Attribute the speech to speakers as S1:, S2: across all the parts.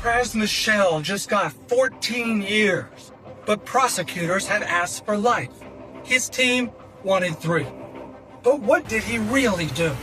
S1: Pras Michel just got 14 years, but prosecutors had asked for life. His team wanted 3. But what did he really do?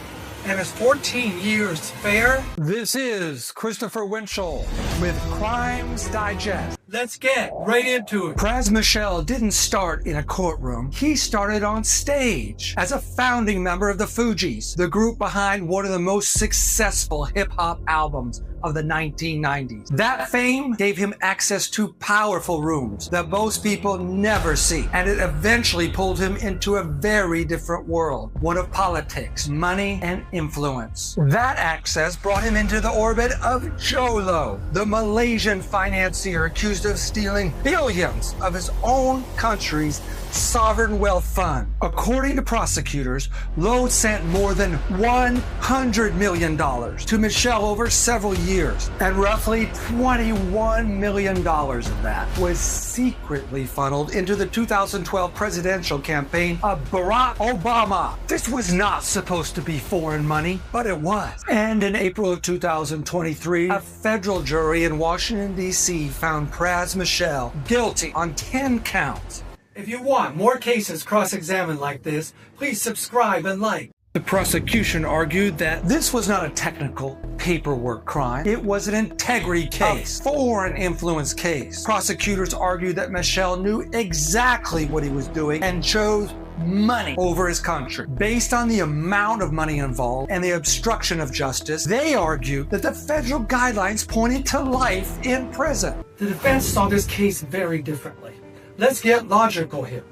S1: And is 14 years fair?
S2: This is Christopher Winchell with CrimesDigest.
S1: Let's get right into it.
S2: Pras Michel didn't start in a courtroom. He started on stage as a founding member of the Fugees, the group behind one of the most successful hip-hop albums of the 1990s. That fame gave him access to powerful rooms that most people never see, and it eventually pulled him into a very different world, one of politics, money, and influence. That access brought him into the orbit of Jolo, the Malaysian financier accused of stealing billions of his own country's sovereign wealth fund. According to prosecutors, Lowe sent more than $100 million to Michel over several years, and roughly $21 million of that was secretly funneled into the 2012 presidential campaign of Barack Obama. This was not supposed to be foreign money, but it was. And in April of 2023, a federal jury in Washington, D.C. found Pras Michel guilty on 10 counts.
S1: If you want more cases cross-examined like this, please subscribe and like.
S2: The prosecution argued that this was not a technical paperwork crime. It was an integrity case, a foreign influence case. Prosecutors argued that Michel knew exactly what he was doing and chose money over his country. Based on the amount of money involved and the obstruction of justice, they argued that the federal guidelines pointed to life in prison.
S1: The defense saw this case very differently. Let's get logical here.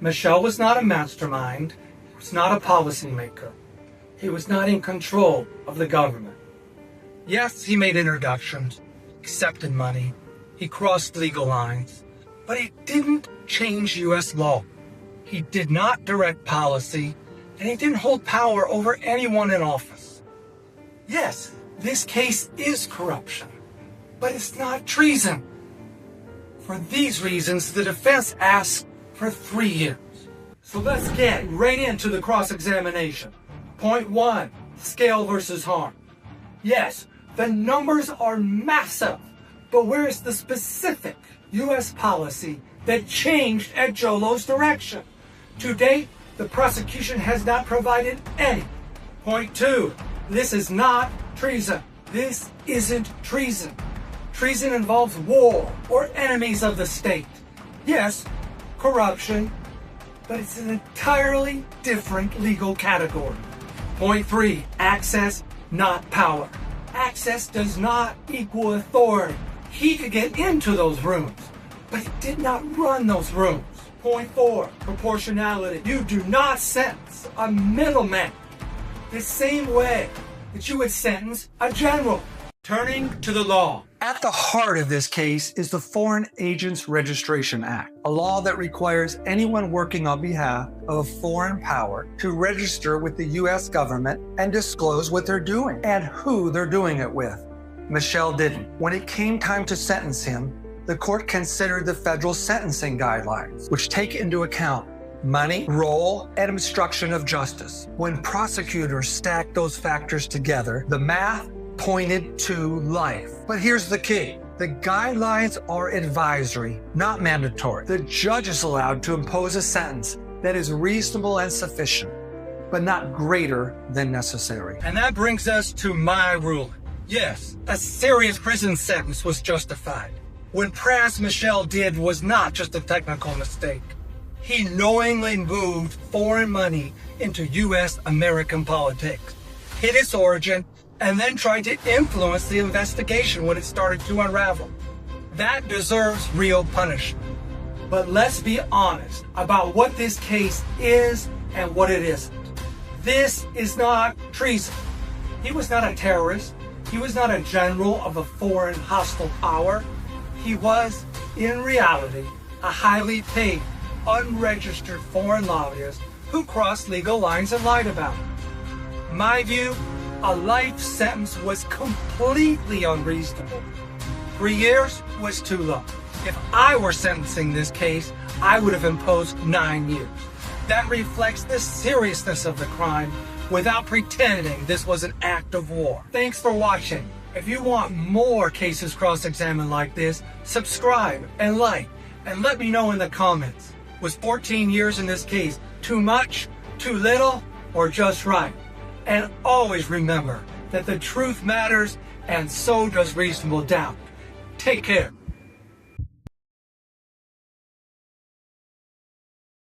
S1: Michel was not a mastermind. He was not a policymaker. He was not in control of the government. Yes, he made introductions, accepted money, he crossed legal lines, but he didn't change U.S. law. He did not direct policy, and he didn't hold power over anyone in office. Yes, this case is corruption, but it's not treason. For these reasons, the defense asked for 3 years. So let's get right into the cross-examination. Point 1, scale versus harm. Yes, the numbers are massive, but where is the specific U.S. policy that changed at Jolo's direction? To date, the prosecution has not provided any. Point 2, this is not treason. This isn't treason. Treason involves war or enemies of the state. Yes, corruption, but it's an entirely different legal category. Point 3, access, not power. Access does not equal authority. He could get into those rooms, but he did not run those rooms. Point 4, proportionality. You do not sentence a middleman the same way that you would sentence a general. Turning to the law.
S2: At the heart of this case is the Foreign Agents Registration Act, a law that requires anyone working on behalf of a foreign power to register with the U.S. government and disclose what they're doing and who they're doing it with. Michel didn't. When it came time to sentence him, the court considered the federal sentencing guidelines, which take into account money, role, and obstruction of justice. When prosecutors stacked those factors together, the math pointed to life. But here's the key. The guidelines are advisory, not mandatory. The judge is allowed to impose a sentence that is reasonable and sufficient, but not greater than necessary.
S1: And that brings us to my ruling. Yes, a serious prison sentence was justified. What Pras Michel did was not just a technical mistake. He knowingly moved foreign money into U.S. American politics, hid its origin, and then tried to influence the investigation when it started to unravel. That deserves real punishment. But let's be honest about what this case is and what it isn't. This is not treason. He was not a terrorist. He was not a general of a foreign hostile power. He was, in reality, a highly paid, unregistered foreign lobbyist who crossed legal lines and lied about it. My view, a life sentence was completely unreasonable. 3 years was too low. If I were sentencing this case, I would have imposed 9 years. That reflects the seriousness of the crime without pretending this was an act of war. Thanks for watching. If you want more cases cross-examined like this, subscribe and like, and let me know in the comments. Was 14 years in this case too much, too little, or just right? And always remember that the truth matters, and so does reasonable doubt. Take care.